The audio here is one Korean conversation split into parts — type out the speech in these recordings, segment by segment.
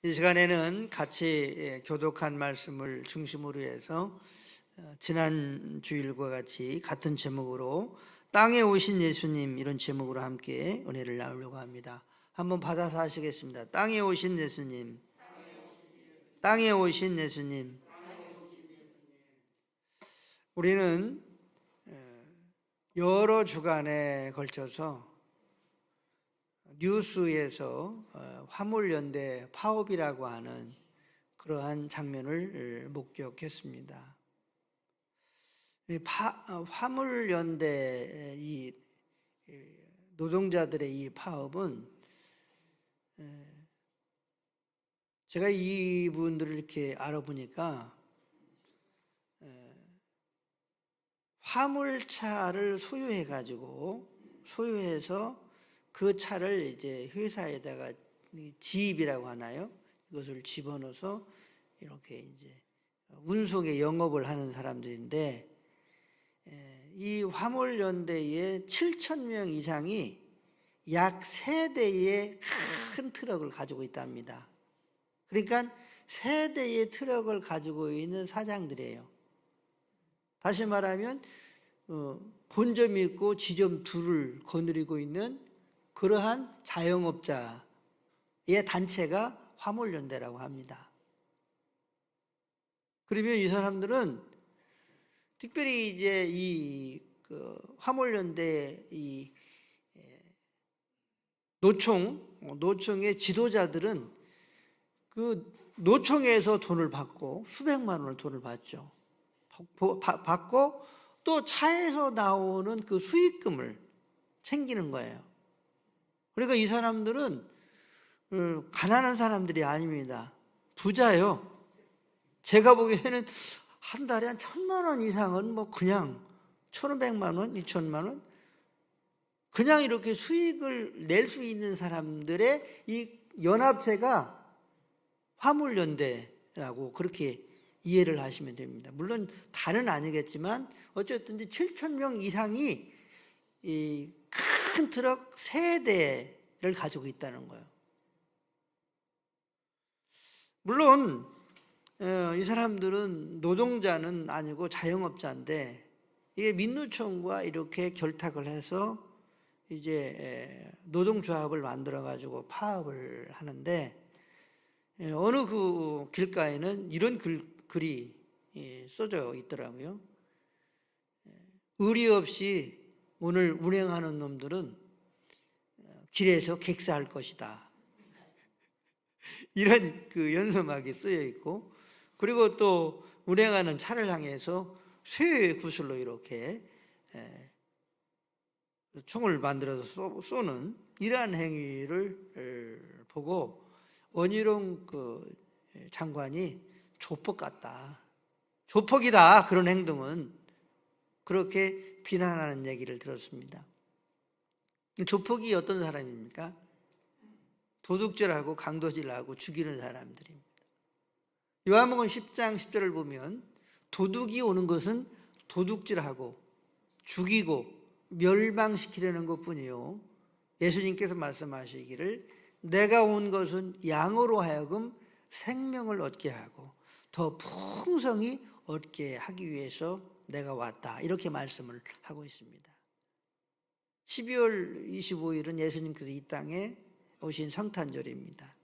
이 시간에는 같이 교독한 말씀을 중심으로 해서 지난 주일과 같이 같은 제목으로 땅에 오신 예수님, 이런 제목으로 함께 은혜를 나누려고 합니다. 한번 받아서 하시겠습니다. 땅에 오신 예수님, 땅에 오신 예수님. 우리는 여러 주간에 걸쳐서 뉴스에서 화물연대 파업이라고 하는 그러한 장면을 목격했습니다. 화물연대 이 노동자들의 이 파업은 제가 이분들을 이렇게 알아보니까 화물차를 소유해서 그 차를 이제 회사에다가 지입이라고 하나요? 이것을 집어넣어서 이렇게 이제 운송의 영업을 하는 사람들인데, 이 화물연대의 7,000명 이상이 약 3대의 큰 트럭을 가지고 있답니다. 그러니까 3대의 트럭을 가지고 있는 사장들이에요. 다시 말하면 본점 있고 지점 둘을 거느리고 있는 그러한 자영업자의 단체가 화물연대라고 합니다. 그러면 이 사람들은 특별히 이제 이 화물연대 이 노총의 지도자들은 그 노총에서 돈을 받고 수백만 원을 돈을 받죠. 받고 또 차에서 나오는 그 수익금을 챙기는 거예요. 그러니까 이 사람들은 가난한 사람들이 아닙니다. 부자예요. 제가 보기에는 한 달에 한 1,000만 원 이상은 뭐 그냥 1,500만 원, 2,000만 원 그냥 이렇게 수익을 낼 수 있는 사람들의 이 연합체가 화물연대라고 그렇게 이해를 하시면 됩니다. 물론 다는 아니겠지만 어쨌든 7,000명 이상이 이 큰 트럭 3대를 가지고 있다는 거예요. 물론 이 사람들은 노동자는 아니고 자영업자인데, 이게 민노총과 이렇게 결탁을 해서 이제 노동조합을 만들어 가지고 파업을 하는데, 어느 그 길가에는 이런 글이 써져 있더라고요. 의리 없이 오늘 운행하는 놈들은 길에서 객사할 것이다. 이런 그 연서막이 쓰여 있고, 그리고 또 운행하는 차를 향해서 쇠 구슬로 이렇게 총을 만들어서 쏘는 이러한 행위를 보고 원희룡 그 장관이 조폭 같다, 조폭이다, 그런 행동은, 그렇게 비난하는 얘기를 들었습니다. 조폭이 어떤 사람입니까? 도둑질하고 강도질하고 죽이는 사람들입니다. 요한복음 10장 10절을 보면 도둑이 오는 것은 도둑질하고 죽이고 멸망시키려는 것뿐이요, 예수님께서 말씀하시기를 내가 온 것은 양으로 하여금 생명을 얻게 하고 더 풍성히 얻게 하기 위해서 내가 왔다, 이렇게 말씀을 하고 있습니다. 12월 25일은 예수님께서 이 땅에 오신 성탄절입니다.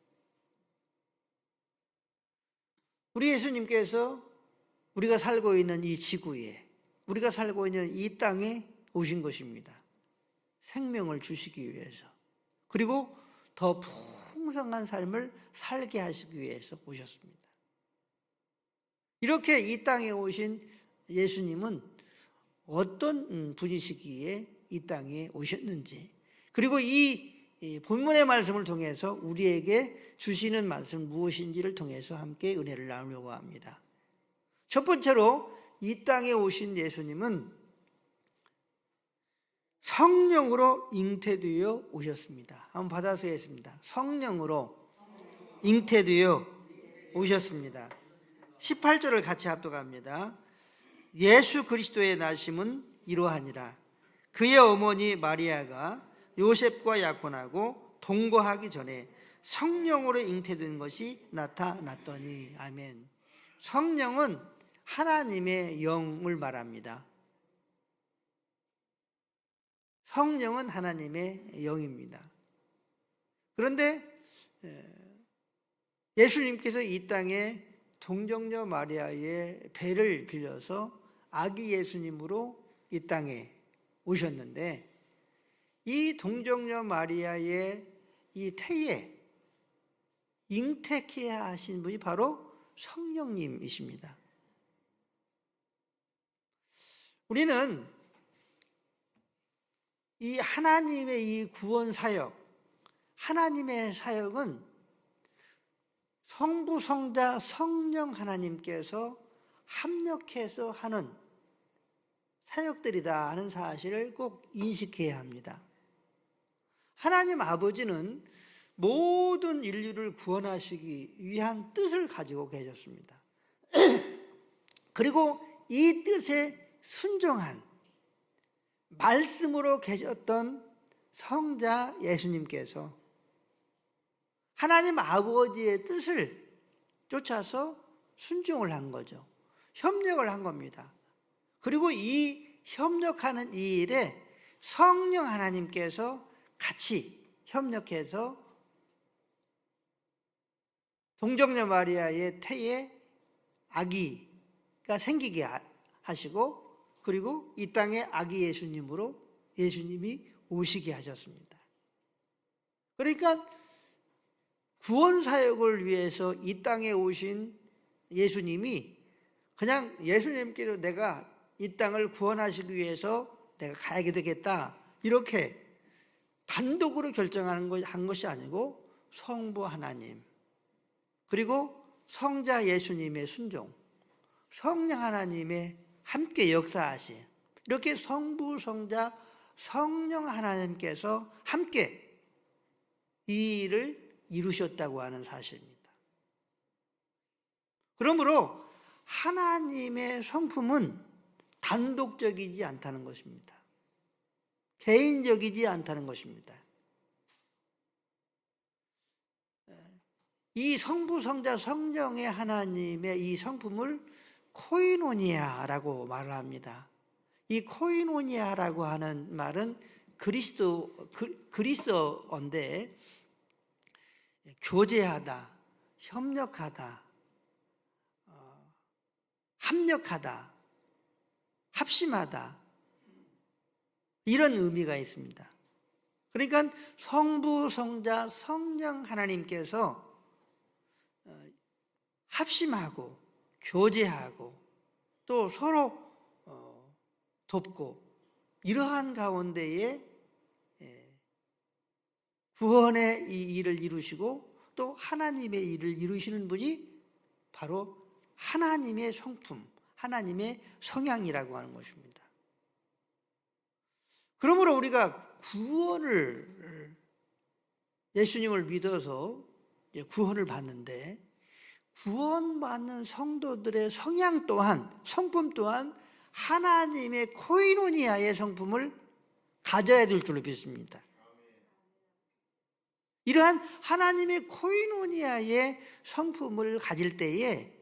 우리 예수님께서 우리가 살고 있는 이 지구에, 우리가 살고 있는 이 땅에 오신 것입니다. 생명을 주시기 위해서, 그리고 더 풍성한 삶을 살게 하시기 위해서 오셨습니다. 이렇게 이 땅에 오신 예수님은 어떤 분이시기에 이 땅에 오셨는지, 그리고 이 본문의 말씀을 통해서 우리에게 주시는 말씀 무엇인지를 통해서 함께 은혜를 나누려고 합니다. 첫 번째로 이 땅에 오신 예수님은 성령으로 잉태되어 오셨습니다. 한번 받아서 했습니다. 성령으로 잉태되어 오셨습니다. 18절을 같이 합독합니다. 예수 그리스도의 나심은 이러하니라. 그의 어머니 마리아가 요셉과 약혼하고 동거하기 전에 성령으로 잉태된 것이 나타났더니. 아멘. 성령은 하나님의 영을 말합니다. 성령은 하나님의 영입니다. 그런데 예수님께서 이 땅에 동정녀 마리아의 배를 빌려서 아기 예수님으로 이 땅에 오셨는데, 이 동정녀 마리아의 이 태에 잉태케 하신 분이 바로 성령님이십니다. 우리는 이 하나님의 이 구원 사역, 하나님의 사역은 성부, 성자, 성령 하나님께서 합력해서 하는 사역들이다 하는 사실을 꼭 인식해야 합니다. 하나님 아버지는 모든 인류를 구원하시기 위한 뜻을 가지고 계셨습니다. 그리고 이 뜻에 순종한 말씀으로 계셨던 성자 예수님께서 하나님 아버지의 뜻을 쫓아서 순종을 한 거죠. 협력을 한 겁니다. 그리고 이 협력하는 이 일에 성령 하나님께서 같이 협력해서 동정녀 마리아의 태에 아기가 생기게 하시고, 그리고 이 땅에 아기 예수님으로 예수님이 오시게 하셨습니다. 그러니까 구원 사역을 위해서 이 땅에 오신 예수님이 그냥 예수님께로 내가 이 땅을 구원하시기 위해서 내가 가야 되겠다 이렇게 단독으로 한 것이 아니고 성부 하나님, 그리고 성자 예수님의 순종, 성령 하나님의 함께 역사하신, 이렇게 성부, 성자, 성령 하나님께서 함께 이 일을 이루셨다고 하는 사실입니다. 그러므로 하나님의 성품은 단독적이지 않다는 것입니다. 개인적이지 않다는 것입니다. 이 성부, 성자, 성령의 하나님의 이 성품을 코이노니아라고 말을 합니다. 이 코이노니아라고 하는 말은 그리스어인데 교제하다, 협력하다, 합력하다, 합심하다, 이런 의미가 있습니다. 그러니까 성부, 성자, 성령 하나님께서 합심하고 교제하고 또 서로 돕고, 이러한 가운데에 구원의 이 일을 이루시고 또 하나님의 일을 이루시는 분이 바로 하나님의 성품, 하나님의 성향이라고 하는 것입니다. 그러므로 우리가 구원을, 예수님을 믿어서 구원을 받는데, 구원받는 성도들의 성향 또한, 성품 또한 하나님의 코이노니아의 성품을 가져야 될 줄로 믿습니다. 이러한 하나님의 코이노니아의 성품을 가질 때에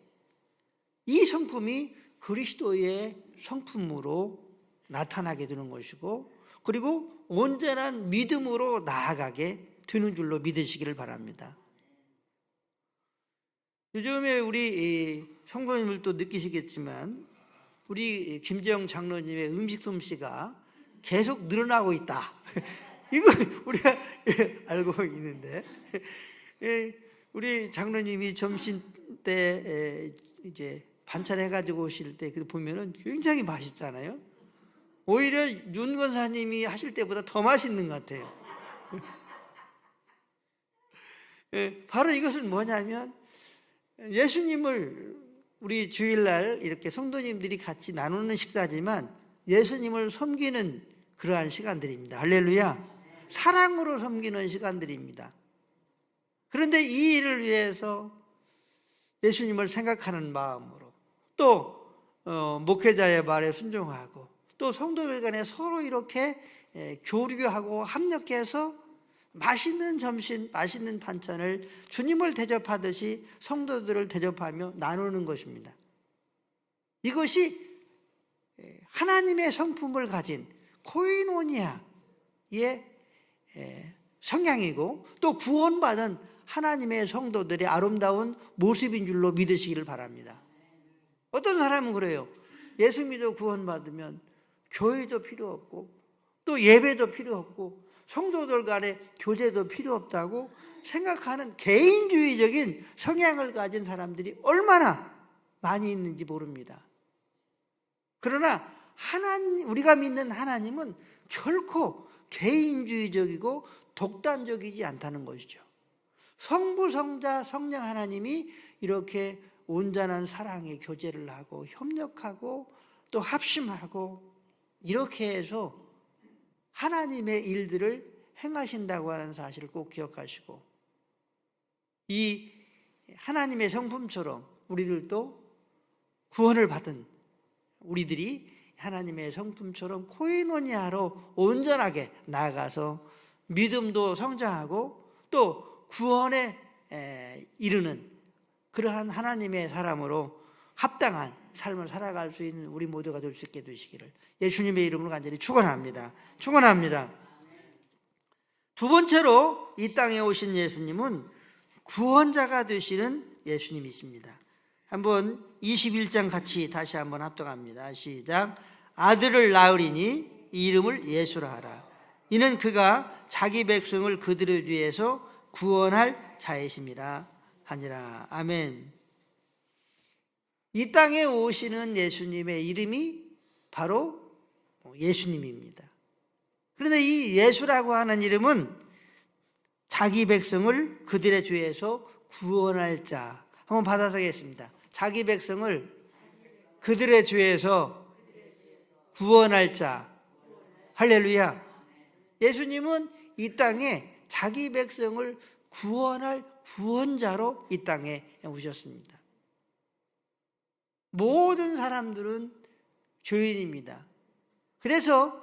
이 성품이 그리스도의 성품으로 나타나게 되는 것이고, 그리고 온전한 믿음으로 나아가게 되는 줄로 믿으시기를 바랍니다. 요즘에 우리 성도님들도 느끼시겠지만 우리 김재영 장로님의 음식 솜씨가 계속 늘어나고 있다. 이거 우리가 알고 있는데, 우리 장로님이 점심 때 이제 반찬 해가지고 오실 때 보면은 굉장히 맛있잖아요. 오히려 윤 권사님이 하실 때보다 더 맛있는 것 같아요. 바로 이것은 뭐냐면, 예수님을 우리 주일날 이렇게 성도님들이 같이 나누는 식사지만 예수님을 섬기는 그러한 시간들입니다. 할렐루야. 사랑으로 섬기는 시간들입니다. 그런데 이 일을 위해서 예수님을 생각하는 마음으로, 또 목회자의 말에 순종하고, 또 성도들 간에 서로 이렇게 교류하고 합력해서 맛있는 점심, 맛있는 반찬을 주님을 대접하듯이 성도들을 대접하며 나누는 것입니다. 이것이 하나님의 성품을 가진 코이노니아의 성향이고 또 구원받은 하나님의 성도들의 아름다운 모습인 줄로 믿으시기를 바랍니다. 어떤 사람은 그래요. 예수 믿어 구원받으면 교회도 필요 없고 또 예배도 필요 없고 성도들 간의 교제도 필요 없다고 생각하는 개인주의적인 성향을 가진 사람들이 얼마나 많이 있는지 모릅니다. 그러나 우리가 믿는 하나님은 결코 개인주의적이고 독단적이지 않다는 것이죠. 성부, 성자, 성령 하나님이 이렇게 온전한 사랑의 교제를 하고 협력하고 또 합심하고 이렇게 해서 하나님의 일들을 행하신다고 하는 사실을 꼭 기억하시고, 이 하나님의 성품처럼 우리들도 구원을 받은 우리들이 하나님의 성품처럼 코이노니아로 온전하게 나아가서 믿음도 성장하고 또 구원에 이르는 그러한 하나님의 사람으로 합당한 삶을 살아갈 수 있는 우리 모두가 될 수 있게 되시기를 예수님의 이름으로 간절히 축원합니다. 축원합니다. 두 번째로 이 땅에 오신 예수님은 구원자가 되시는 예수님이십니다. 한번 21장 같이 다시 한번 합독합니다. 시작. 아들을 낳으리니 이름을 예수라 하라. 이는 그가 자기 백성을 그들의 뒤에서 구원할 자이심이라 하니라. 아멘. 이 땅에 오시는 예수님의 이름이 바로 예수님입니다. 그런데 이 예수라고 하는 이름은 자기 백성을 그들의 죄에서 구원할 자. 한번 받아서겠습니다. 자기 백성을 그들의 죄에서 구원할 자. 할렐루야. 예수님은 이 땅에 자기 백성을 구원할 구원자로 이 땅에 오셨습니다. 모든 사람들은 죄인입니다. 그래서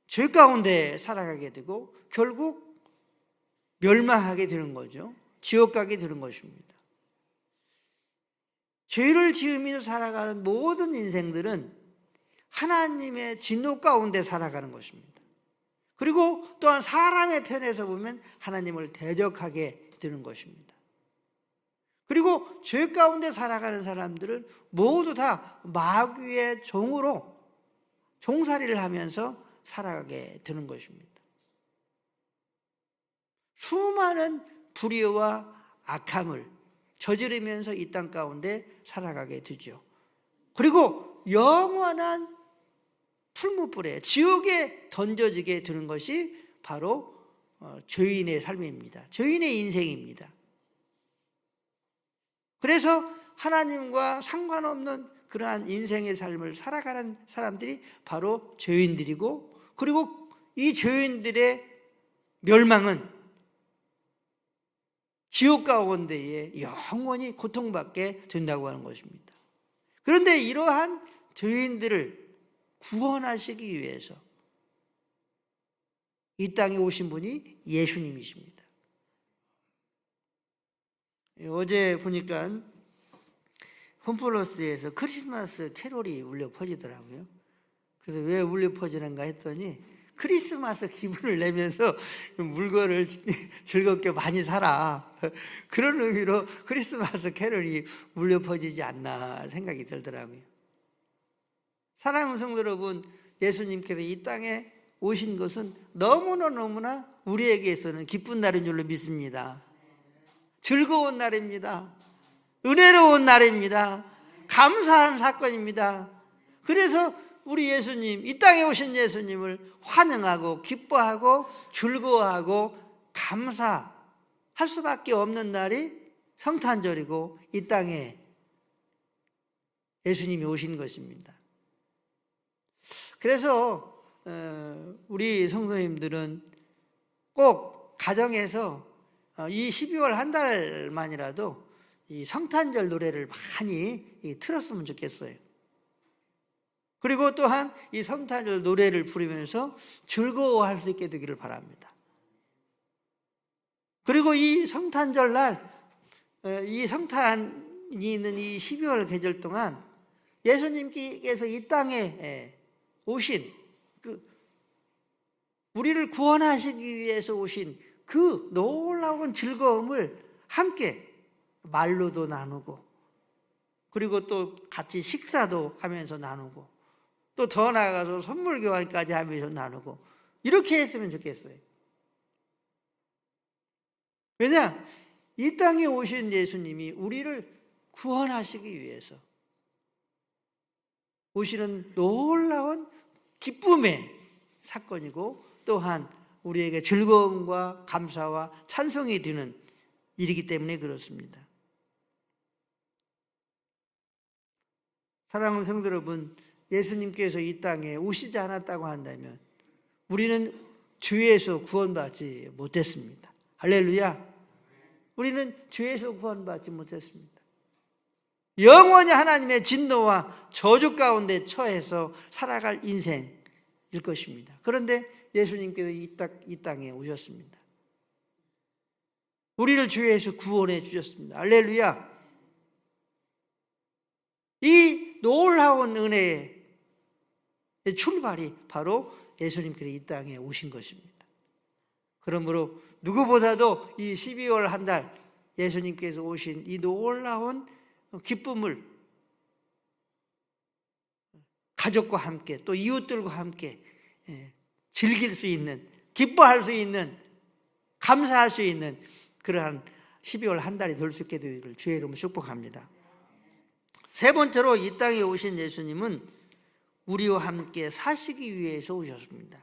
죄 가운데 살아가게 되고 결국 멸망하게 되는 거죠. 지옥 가게 되는 것입니다. 죄를 지으며 살아가는 모든 인생들은 하나님의 진노 가운데 살아가는 것입니다. 그리고 또한 사람의 편에서 보면 하나님을 대적하게 되는 것입니다. 그리고 죄 가운데 살아가는 사람들은 모두 다 마귀의 종으로 종살이를 하면서 살아가게 되는 것입니다. 수많은 불의와 악함을 저지르면서 이 땅 가운데 살아가게 되죠. 그리고 영원한 풀무불에 지옥에 던져지게 되는 것이 바로 죄인의 삶입니다. 죄인의 인생입니다. 그래서 하나님과 상관없는 그러한 인생의 삶을 살아가는 사람들이 바로 죄인들이고, 그리고 이 죄인들의 멸망은 지옥 가운데에 영원히 고통받게 된다고 하는 것입니다. 그런데 이러한 죄인들을 구원하시기 위해서 이 땅에 오신 분이 예수님이십니다. 어제 보니까 홈플러스에서 크리스마스 캐롤이 울려 퍼지더라고요. 그래서 왜 울려 퍼지는가 했더니 크리스마스 기분을 내면서 물건을 즐겁게 많이 사라, 그런 의미로 크리스마스 캐롤이 울려 퍼지지 않나 생각이 들더라고요. 사랑하는 성도 여러분, 예수님께서 이 땅에 오신 것은 너무나 우리에게서는 기쁜 날인 줄로 믿습니다. 즐거운 날입니다. 은혜로운 날입니다. 감사한 사건입니다. 그래서 우리 예수님, 이 땅에 오신 예수님을 환영하고 기뻐하고 즐거워하고 감사할 수밖에 없는 날이 성탄절이고 이 땅에 예수님이 오신 것입니다. 그래서 우리 성도님들은 꼭 가정에서 이 12월 한 달만이라도 이 성탄절 노래를 많이 틀었으면 좋겠어요. 그리고 또한 이 성탄절 노래를 부르면서 즐거워할 수 있게 되기를 바랍니다. 그리고 이 성탄절 날, 이 성탄이 있는 이 12월 계절 동안 예수님께서 이 땅에 오신 우리를 구원하시기 위해서 오신 그 놀라운 즐거움을 함께 말로도 나누고, 그리고 또 같이 식사도 하면서 나누고, 또 더 나아가서 선물 교환까지 하면서 나누고, 이렇게 했으면 좋겠어요. 왜냐? 이 땅에 오신 예수님이 우리를 구원하시기 위해서 오시는 놀라운 기쁨의 사건이고, 또한 우리에게 즐거움과 감사와 찬송이 되는 일이기 때문에 그렇습니다. 사랑하는 성도 여러분, 예수님께서 이 땅에 오시지 않았다고 한다면 우리는 죄에서 구원받지 못했습니다. 할렐루야. 우리는 죄에서 구원받지 못했습니다. 영원히 하나님의 진노와 저주 가운데 처해서 살아갈 인생일 것입니다. 그런데 예수님께서 이 땅에 오셨습니다. 우리를 죄에서 구원해 주셨습니다. 할렐루야. 이 놀라운 은혜의 출발이 바로 예수님께서 이 땅에 오신 것입니다. 그러므로 누구보다도 이 12월 한 달 예수님께서 오신 이 놀라운 기쁨을 가족과 함께 또 이웃들과 함께 즐길 수 있는, 기뻐할 수 있는, 감사할 수 있는 그러한 12월 한 달이 될 수 있게 되기를 주의 이름으로 축복합니다. 세 번째로 이 땅에 오신 예수님은 우리와 함께 사시기 위해서 오셨습니다.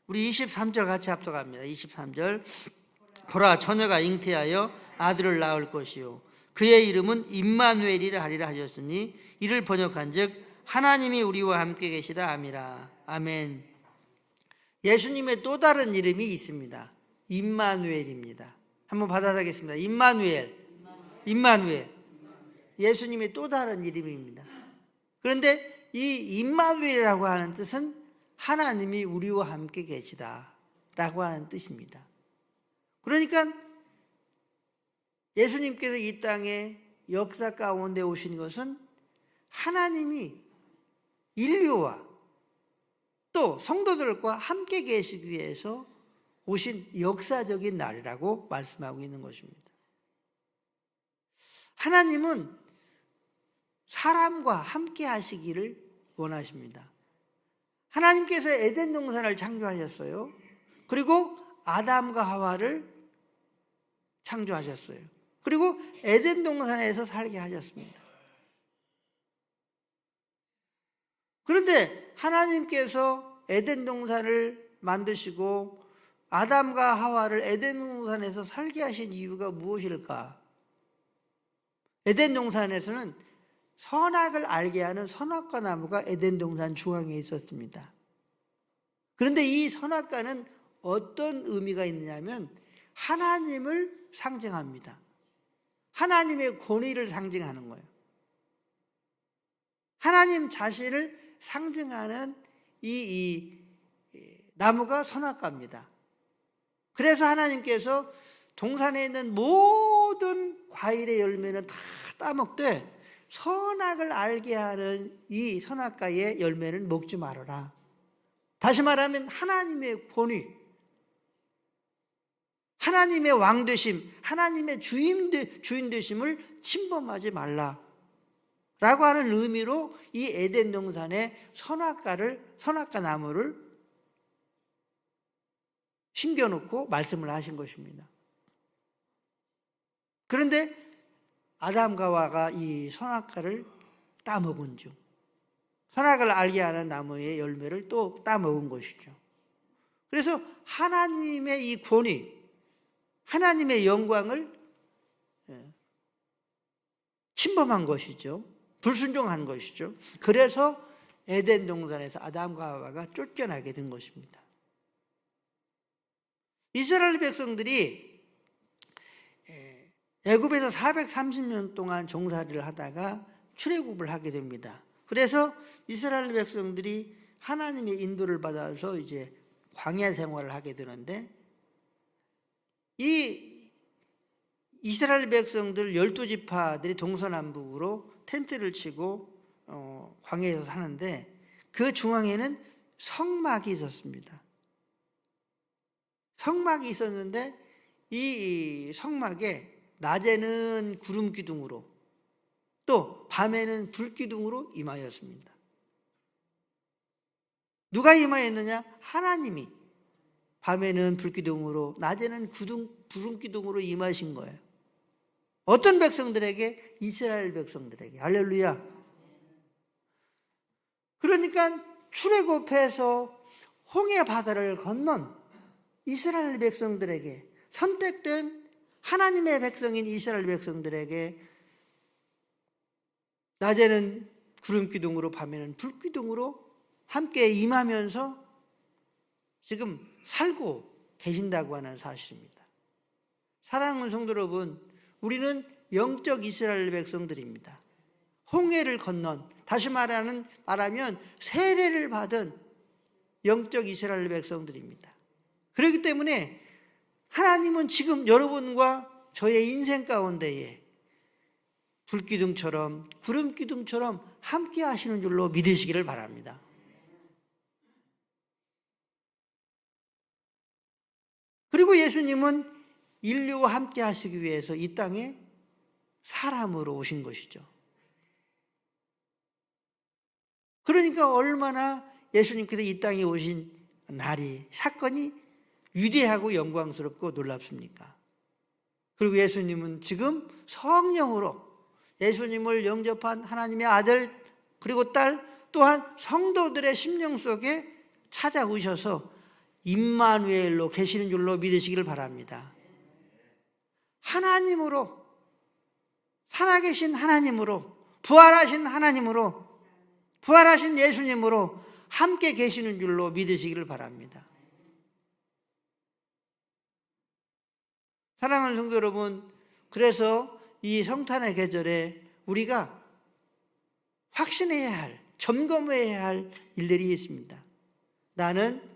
우리 23절 같이 합독합니다. 23절. 보라, 처녀가 잉태하여 아들을 낳을 것이요 그의 이름은 임마누엘이라 하리라 하셨으니 이를 번역한즉 하나님이 우리와 함께 계시다 함이라. 아멘. 예수님의 또 다른 이름이 있습니다. 임마누엘입니다. 한번 받아가겠습니다. 임마누엘. 예수님의 또 다른 이름입니다. 그런데 이 임마누엘이라고 하는 뜻은 하나님이 우리와 함께 계시다라고 하는 뜻입니다. 그러니까 예수님께서 이 땅에 역사 가운데 오신 것은 하나님이 인류와 또 성도들과 함께 계시기 위해서 오신 역사적인 날이라고 말씀하고 있는 것입니다. 하나님은 사람과 함께 하시기를 원하십니다. 하나님께서 에덴 동산을 창조하셨어요. 그리고 아담과 하와를 창조하셨어요. 그리고 에덴 동산에서 살게 하셨습니다. 그런데 하나님께서 에덴 동산을 만드시고 아담과 하와를 에덴 동산에서 살게 하신 이유가 무엇일까? 에덴 동산에서는 선악을 알게 하는 선악과 나무가 에덴 동산 중앙에 있었습니다. 그런데 이 선악과는 어떤 의미가 있느냐면 하나님을 상징합니다. 하나님의 권위를 상징하는 거예요. 하나님 자신을 상징하는 이 나무가 선악과입니다. 그래서 하나님께서 동산에 있는 모든 과일의 열매는 다 따먹되 선악을 알게 하는 이 선악과의 열매는 먹지 말아라. 다시 말하면 하나님의 권위, 하나님의 왕되심, 하나님의 주인 되심을 침범하지 말라 라고 하는 의미로 이 에덴 동산에 선악과 나무를 심겨놓고 말씀을 하신 것입니다. 그런데 아담과 하와가 이 선악과를 따먹은 중 선악을 알게 하는 나무의 열매를 또 따먹은 것이죠. 그래서 하나님의 이 권위, 하나님의 영광을 침범한 것이죠. 불순종한 것이죠. 그래서 에덴 동산에서 아담과 하와가 쫓겨나게 된 것입니다. 이스라엘 백성들이 애굽에서 430년 동안 종살이를 하다가 출애굽을 하게 됩니다. 그래서 이스라엘 백성들이 하나님의 인도를 받아서 이제 광야 생활을 하게 되는데 이 이스라엘 백성들 12지파들이 동서남북으로 텐트를 치고 광야에서 사는데 그 중앙에는 성막이 있었습니다. 성막이 있었는데 이 성막에 낮에는 구름 기둥으로 또 밤에는 불 기둥으로 임하였습니다. 누가 임하였느냐? 하나님이 밤에는 불 기둥으로 낮에는 구름 기둥으로 임하신 거예요. 어떤 백성들에게? 이스라엘 백성들에게. 할렐루야. 그러니까 출애굽해서 홍해 바다를 건넌 이스라엘 백성들에게, 선택된 하나님의 백성인 이스라엘 백성들에게 낮에는 구름 기둥으로 밤에는 불 기둥으로 함께 임하면서 지금 살고 계신다고 하는 사실입니다. 사랑하는 성도 여러분, 우리는 영적 이스라엘 백성들입니다. 홍해를 건넌, 다시 말하면 세례를 받은 영적 이스라엘 백성들입니다. 그렇기 때문에 하나님은 지금 여러분과 저의 인생 가운데에 불기둥처럼 구름기둥처럼 함께 하시는 줄로 믿으시기를 바랍니다. 그리고 예수님은 인류와 함께 하시기 위해서 이 땅에 사람으로 오신 것이죠. 그러니까 얼마나 예수님께서 이 땅에 오신 날이, 사건이 위대하고 영광스럽고 놀랍습니까? 그리고 예수님은 지금 성령으로 예수님을 영접한 하나님의 아들 그리고 딸 또한 성도들의 심령 속에 찾아오셔서 임마누엘로 계시는 줄로 믿으시기를 바랍니다. 하나님으로, 살아계신 하나님으로, 부활하신 하나님으로, 부활하신 예수님으로 함께 계시는 줄로 믿으시기를 바랍니다. 사랑하는 성도 여러분, 그래서 이 성탄의 계절에 우리가 확신해야 할, 점검해야 할 일들이 있습니다. 나는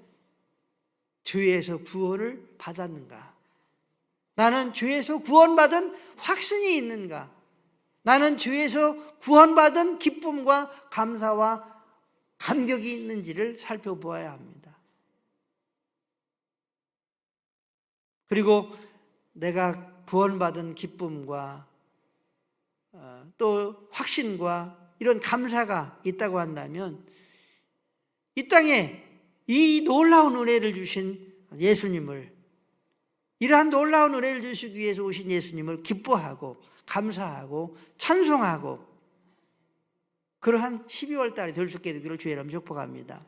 죄에서 구원을 받았는가? 나는 죄에서 구원받은 확신이 있는가? 나는 죄에서 구원받은 기쁨과 감사와 감격이 있는지를 살펴보아야 합니다. 그리고 내가 구원받은 기쁨과 또 확신과 이런 감사가 있다고 한다면 이 땅에 이 놀라운 은혜를 주신 예수님을, 이러한 놀라운 은혜를 주시기 위해서 오신 예수님을 기뻐하고 감사하고 찬송하고 그러한 12월 달이 될 수 있게 되기를 주의 이름으로 축복합니다.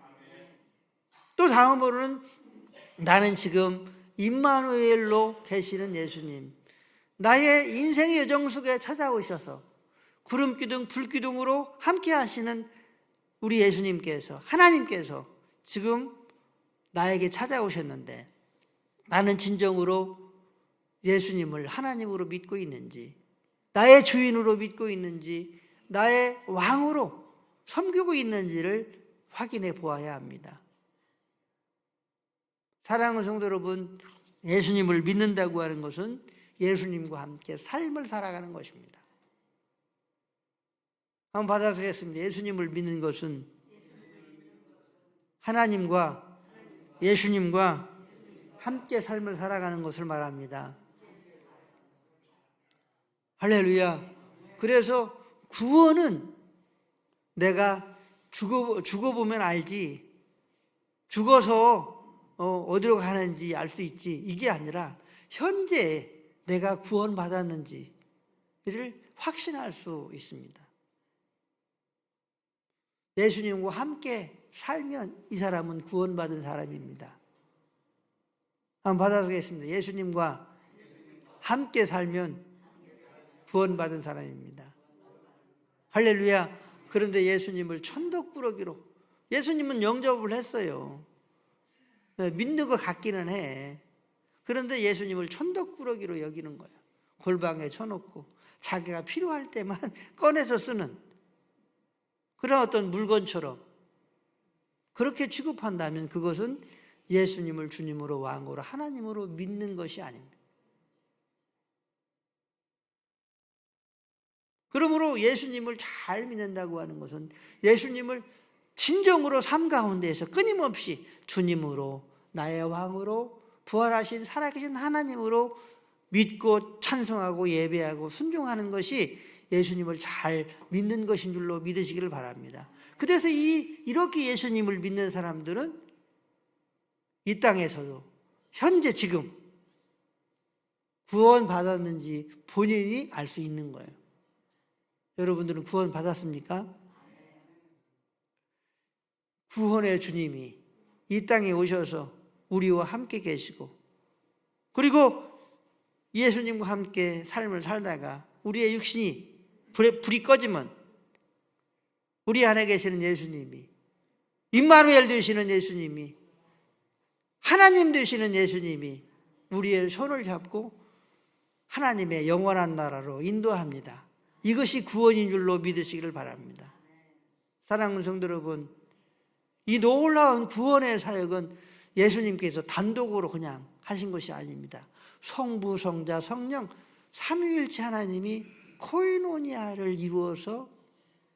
또 다음으로는 나는 지금 임마누엘로 계시는 예수님, 나의 인생의 여정 속에 찾아오셔서 구름기둥 불기둥으로 함께 하시는 우리 예수님께서, 하나님께서 지금 나에게 찾아오셨는데 나는 진정으로 예수님을 하나님으로 믿고 있는지, 나의 주인으로 믿고 있는지, 나의 왕으로 섬기고 있는지를 확인해 보아야 합니다. 사랑하는 성도 여러분, 예수님을 믿는다고 하는 것은 예수님과 함께 삶을 살아가는 것입니다. 한번 받아서겠습니다. 예수님을 믿는 것은 하나님과 예수님과 함께 삶을 살아가는 것을 말합니다. 할렐루야. 그래서 구원은 내가 죽어보면 알지, 죽어서 어디로 가는지 알 수 있지, 이게 아니라 현재 내가 구원받았는지를 확신할 수 있습니다. 예수님과 함께 살면 이 사람은 구원받은 사람입니다. 한번 받아보겠습니다. 예수님과 함께 살면 구원받은 사람입니다. 할렐루야. 그런데 예수님을 천덕꾸러기로, 예수님은 영접을 했어요. 믿는 것 같기는 해. 그런데 예수님을 천덕꾸러기로 여기는 거예요. 골방에 쳐놓고 자기가 필요할 때만 꺼내서 쓰는 그런 어떤 물건처럼 그렇게 취급한다면 그것은 예수님을 주님으로 왕으로 하나님으로 믿는 것이 아닙니다. 그러므로 예수님을 잘 믿는다고 하는 것은 예수님을 진정으로 삶 가운데에서 끊임없이 주님으로, 나의 왕으로, 부활하신 살아계신 하나님으로 믿고 찬송하고 예배하고 순종하는 것이 예수님을 잘 믿는 것인 줄로 믿으시기를 바랍니다. 그래서 이렇게 예수님을 믿는 사람들은 이 땅에서도 현재 지금 구원 받았는지 본인이 알 수 있는 거예요. 여러분들은 구원 받았습니까? 구원의 주님이 이 땅에 오셔서 우리와 함께 계시고, 그리고 예수님과 함께 삶을 살다가 우리의 육신이 불이 꺼지면 우리 안에 계시는 예수님이, 임마누엘 되시는 예수님이, 하나님 되시는 예수님이 우리의 손을 잡고 하나님의 영원한 나라로 인도합니다. 이것이 구원인 줄로 믿으시기를 바랍니다. 사랑하는 성도 여러분, 이 놀라운 구원의 사역은 예수님께서 단독으로 그냥 하신 것이 아닙니다. 성부, 성자, 성령 삼위일체 하나님이 코이노니아를 이루어서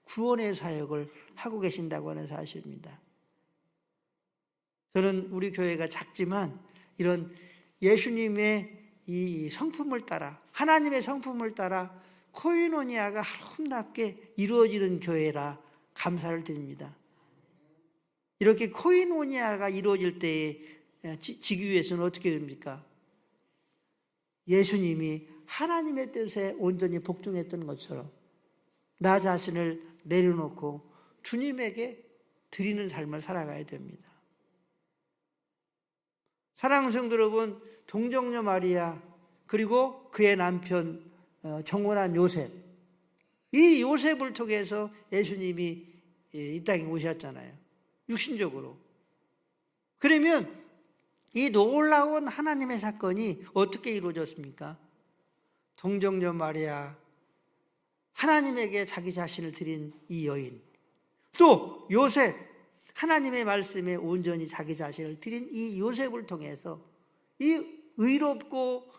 구원의 사역을 하고 계신다고 하는 사실입니다. 저는 우리 교회가 작지만 이런 예수님의 이 성품을 따라, 하나님의 성품을 따라 코이노니아가 아름답게 이루어지는 교회라 감사를 드립니다. 이렇게 코이노니아가 이루어질 때에 지교회에서는 어떻게 됩니까? 예수님이 하나님의 뜻에 온전히 복종했던 것처럼 나 자신을 내려놓고 주님에게 드리는 삶을 살아가야 됩니다. 사랑하는 성도 여러분, 동정녀 마리아 그리고 그의 남편 정혼한 요셉, 이 요셉을 통해서 예수님이 이 땅에 오셨잖아요. 육신적으로. 그러면 이 놀라운 하나님의 사건이 어떻게 이루어졌습니까? 동정녀 마리아, 하나님에게 자기 자신을 드린 이 여인, 또 요셉, 하나님의 말씀에 온전히 자기 자신을 드린 이 요셉을 통해서 이 의롭고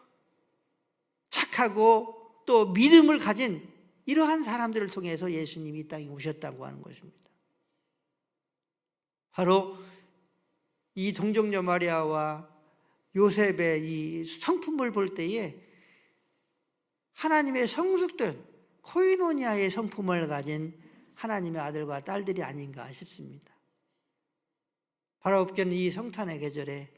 착하고 또 믿음을 가진 이러한 사람들을 통해서 예수님이 이 땅에 오셨다고 하는 것입니다. 바로 이 동정녀 마리아와 요셉의 이 성품을 볼 때에 하나님의 성숙된 코이노니아의 성품을 가진 하나님의 아들과 딸들이 아닌가 싶습니다. 바라옵게는 이 성탄의 계절에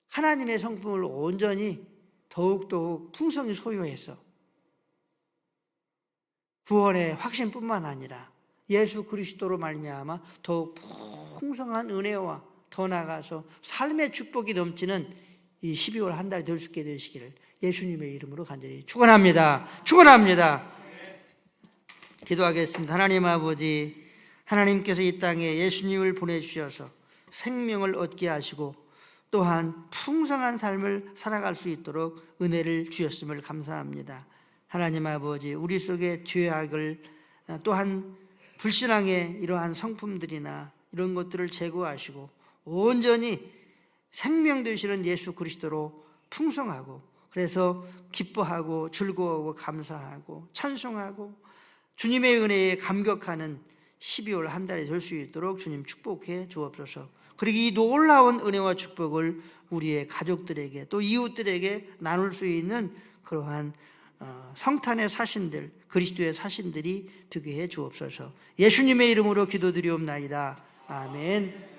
하나님의 성품을 온전히 더욱더욱 풍성히 소유해서 구원의 확신뿐만 아니라 예수 그리스도로 말미암아 더욱 풍성한 은혜와 더 나아가서 삶의 축복이 넘치는 이 12월 한 달이 될 수 있게 되시기를 예수님의 이름으로 간절히 축원합니다. 축원합니다. 기도하겠습니다. 하나님 아버지, 하나님께서 이 땅에 예수님을 보내주셔서 생명을 얻게 하시고 또한 풍성한 삶을 살아갈 수 있도록 은혜를 주셨음을 감사합니다. 하나님 아버지, 우리 속의 죄악을 또한 불신앙의 이러한 성품들이나 이런 것들을 제거하시고 온전히 생명 되시는 예수 그리스도로 풍성하고, 그래서 기뻐하고 즐거워하고 감사하고 찬송하고 주님의 은혜에 감격하는 12월 한 달이 될 수 있도록 주님 축복해 주옵소서. 그리고 이 놀라운 은혜와 축복을 우리의 가족들에게 또 이웃들에게 나눌 수 있는 그러한 성탄의 사신들, 그리스도의 사신들이 되게 해 주옵소서. 예수님의 이름으로 기도드리옵나이다. 아멘.